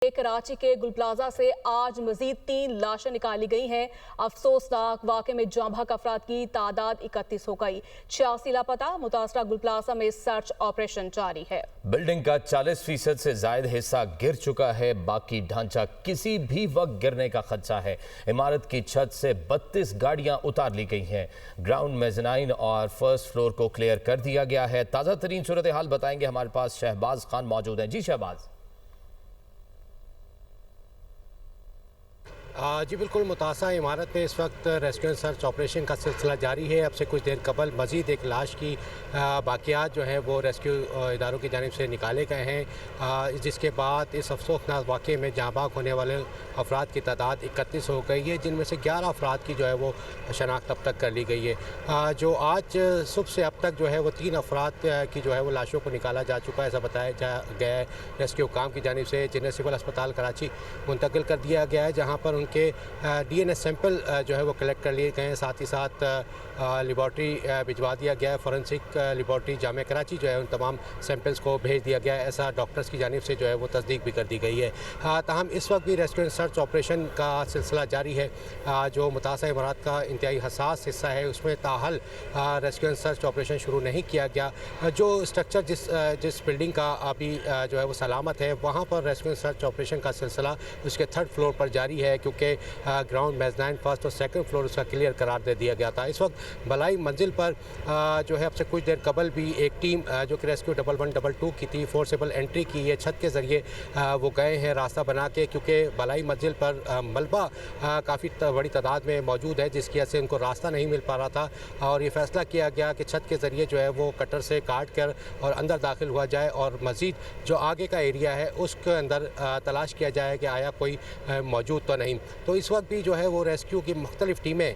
कराची के गुलप्लाजा से आज मजीद 3 लाशें निकाली गई हैं। अफसोसनाक वाक़े में जाँ बहक अफराद की तादाद 31 हो गई। 86 लापता। मुतासरा गुलप्लाजा में सर्च ऑपरेशन जारी है। बिल्डिंग का 40% से ज्यादा हिस्सा गिर चुका है। बाकी ढांचा किसी भी वक्त गिरने का खदशा है। इमारत की छत से 32 गाड़ियां उतार ली गई हैं। ग्राउंड मेज़नाइन और फर्स्ट फ्लोर को क्लियर कर दिया गया है। ताज़ा तरीन सूरत हाल बताएंगे हमारे पास शहबाज खान मौजूद हैं। जी शहबाज। जी बिल्कुल, मुतासा इमारत में इस वक्त रेस्क्यू एंड सर्च ऑपरेशन का सिलसिला जारी है। अब से कुछ देर कबल मज़ीद एक लाश की बाकियात जो हैं वो रेस्क्यू इदारों की जानिब से निकाले गए हैं, जिसके बाद इस अफसोसनाक वाक़े में जाँ बहक होने वाले अफराद की तादाद 31 हो गई है, जिनमें से 11 अफराद की जो है वो शनाख्त अब तक कर ली गई है। जो आज सुबह से अब तक जो है वो 3 अफराद की जो है वो लाशों को निकाला जा चुका है, ऐसा बताया गया है रेस्क्यू काम की जानिब से, जिन्हें सिविल अस्पताल कराची मुंतकिल कर दिया गया है, जहाँ पर के DNA सैंपल जो है वो कलेक्ट कर लिए गए हैं। साथ ही साथ लेबॉर्ट्री भिजवा दिया गया है। फॉरेंसिक लेबॉर्ट्री जामिया कराची जो है उन तमाम सैंपल्स को भेज दिया गया है, ऐसा डॉक्टर्स की जानिब से जो है वो तस्दीक भी कर दी गई है। ताहम इस वक्त भी रेस्क्यू एंड सर्च ऑपरेशन का सिलसिला जारी है। जो मुतासा इमारत का इंतहाई हसास हिस्सा है उसमें ताहल रेस्क्यू एंड सर्च ऑपरेशन शुरू नहीं किया गया। जो स्ट्रक्चर जिस बिल्डिंग का अभी जो है वो सलामत है, वहाँ पर रेस्क्यू एंड सर्च ऑपरेशन का सिलसिला उसके 3rd फ्लोर पर जारी है, क्योंकि ग्राउंड मेज़नाइन फर्स्ट और 2nd फ्लोर उसका क्लियर करार दे दिया गया था। इस वक्त बलाई मंजिल पर जो है अब से कुछ देर कबल भी एक टीम जो कि रेस्क्यू 1112 की थी, फोर्सेबल एंट्री की है छत के ज़रिए वो गए हैं रास्ता बना के, क्योंकि बलाई मंजिल पर मलबा काफ़ी बड़ी तादाद में मौजूद है, जिसकी वजह से उनको रास्ता नहीं मिल पा रहा था। और ये फैसला किया गया कि छत के ज़रिए जो है वो कटर से काट कर और अंदर दाखिल हुआ जाए और मज़ीद जो आगे का एरिया है उसके अंदर तलाश किया जाए कि आया कोई मौजूद तो नहीं। तो इस वक्त भी जो है वो रेस्क्यू की मुख्तलिफ़ टीमें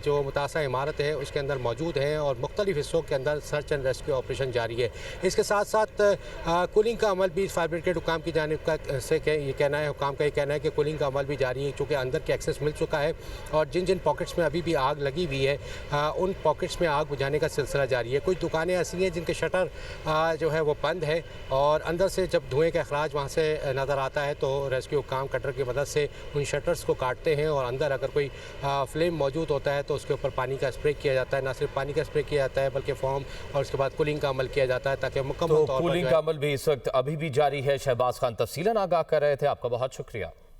जो मुतासा इमारत है उसके अंदर मौजूद हैं और मुख्तलिफ़ हिस्सों के अंदर सर्च एंड रेस्क्यू ऑपरेशन जारी है। इसके साथ साथ कूलिंग का अमल भी फायर ब्रिगेड हुकाम की जानिब का से ये कहना है, हुकाम का ये कहना है कि कूलिंग का अमल भी जारी है, चूँकि अंदर के एक्सेस मिल चुका है और जिन जिन पॉकेट्स में अभी भी आग लगी हुई है उन पॉकेट्स में आग बुझाने का सिलसिला जारी है। कुछ दुकानें ऐसी हैं जिनके शटर जो है वो बंद है और अंदर से जब धुएँ का अखराज वहाँ से नज़र आता है तो रेस्क्यू हुकाम कटर की मदद से उन शटर्स को काटते हैं और अंदर अगर कोई फ्लेम मौजूद होता है तो उसके ऊपर पानी का स्प्रे किया जाता है। ना सिर्फ पानी का स्प्रे किया जाता है बल्कि फोम और उसके बाद कूलिंग का अमल किया जाता है, ताकि मुकम्मल तौर पर कूलिंग का अमल भी इस वक्त अभी भी जारी है। शहबाज खान तफसीलन आगाह कर रहे थे। आपका बहुत शुक्रिया।